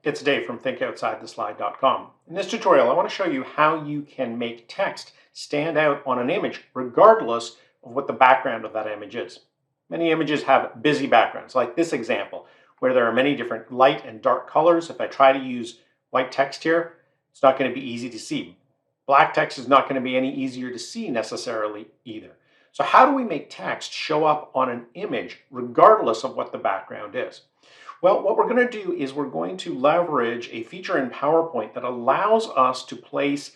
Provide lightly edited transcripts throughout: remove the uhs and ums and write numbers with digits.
It's Dave from ThinkOutsideTheSlide.com. In this tutorial, I want to show you how you can make text stand out on an image regardless of what the background of that image is. Many images have busy backgrounds, like this example, where there are many different light and dark colors. If I try to use white text here, it's not going to be easy to see. Black text is not going to be any easier to see necessarily either. So how do we make text show up on an image regardless of what the background is? Well, what we're going to do is we're going to leverage a feature in PowerPoint that allows us to place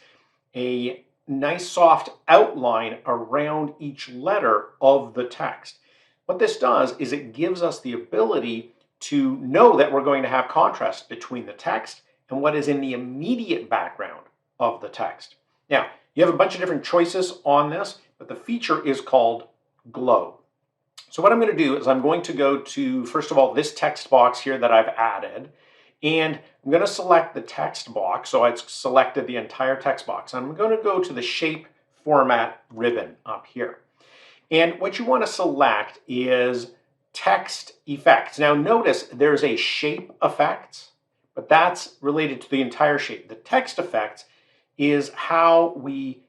a nice soft outline around each letter of the text. What this does is it gives us the ability to know that we're going to have contrast between the text and what is in the immediate background of the text. Now, you have a bunch of different choices on this, but the feature is called Glow. So what I'm going to do is I'm going to go to, first of all, this text box here that I've added, and I'm going to select the text box. So I've selected the entire text box. I'm going to go to the shape format ribbon up here. And what you want to select is text effects. Now notice there's a shape effects, but that's related to the entire shape. The text effects is how we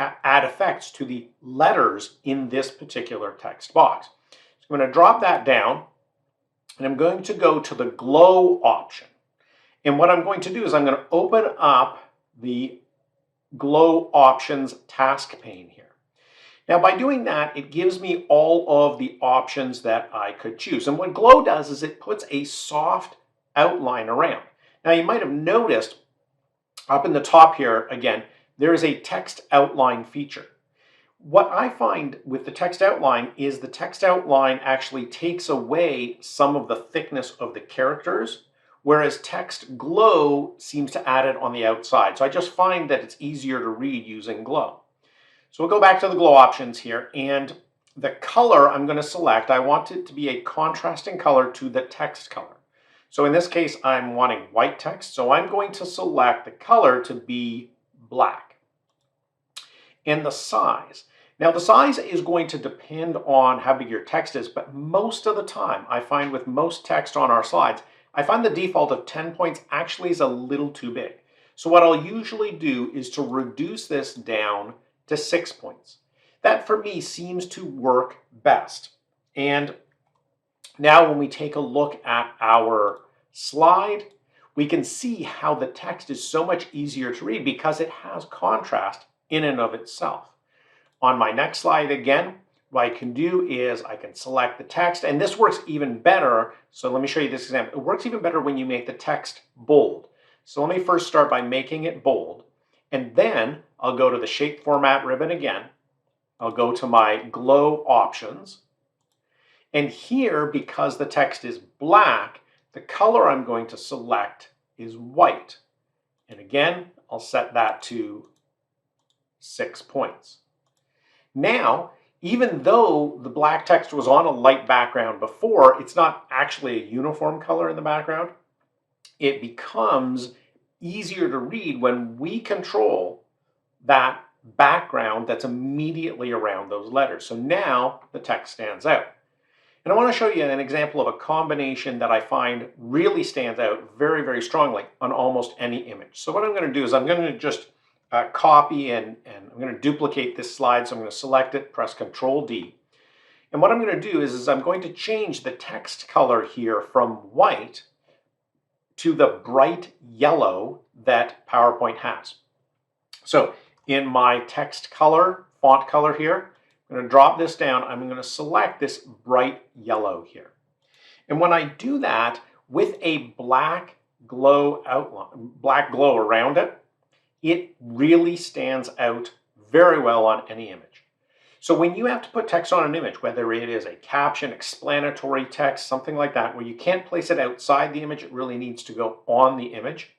add effects to the letters in this particular text box. So I'm going to drop that down and I'm going to go to the glow option. And what I'm going to do is I'm going to open up the glow options task pane here. Now by doing that, it gives me all of the options that I could choose. And what glow does is it puts a soft outline around. Now you might have noticed up in the top here, again, there is a text outline feature. What I find with the text outline is the text outline actually takes away some of the thickness of the characters, whereas text glow seems to add it on the outside. So I just find that it's easier to read using glow. So we'll go back to the glow options here, and the color I'm going to select, I want it to be a contrasting color to the text color. So in this case, I'm wanting white text, so I'm going to select the color to be black. And the size. Now the size is going to depend on how big your text is, but most of the time, I find with most text on our slides, I find the default of 10 points actually is a little too big. So what I'll usually do is to reduce this down to 6 points. That for me seems to work best. And now when we take a look at our slide, we can see how the text is so much easier to read because it has contrast in and of itself. On my next slide again, what I can do is I can select the text, and this works even better. So let me show you this example. It works even better when you make the text bold. So let me first start by making it bold, and then I'll go to the shape format ribbon again. I'll go to my glow options, and here, because the text is black, the color I'm going to select is white. And again, I'll set that to 6 points. Now, even though the black text was on a light background before, it's not actually a uniform color in the background. It becomes easier to read when we control that background that's immediately around those letters. So now the text stands out. And I want to show you an example of a combination that I find really stands out very, very strongly on almost any image. So what I'm going to do is I'm going to just copy and I'm going to duplicate this slide. So I'm going to select it, press Control D. And what I'm going to do is I'm going to change the text color here from white to the bright yellow that PowerPoint has. So in my text color, font color here, I'm going to drop this down. I'm going to select this bright yellow here. And when I do that with a black glow outline, black glow around it, it really stands out very well on any image. So when you have to put text on an image, whether it is a caption, explanatory text, something like that, where you can't place it outside the image, it really needs to go on the image,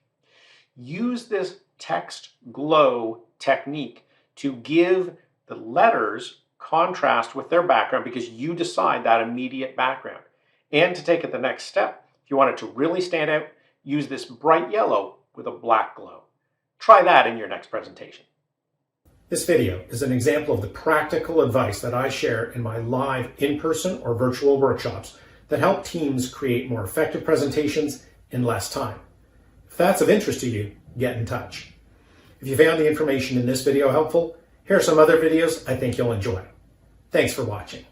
use this text glow technique to give the letters contrast with their background because you decide that immediate background. And to take it the next step, if you want it to really stand out, use this bright yellow with a black glow. Try that in your next presentation. This video is an example of the practical advice that I share in my live in-person or virtual workshops that help teams create more effective presentations in less time. If that's of interest to you, get in touch. If you found the information in this video helpful, here are some other videos I think you'll enjoy. Thanks for watching.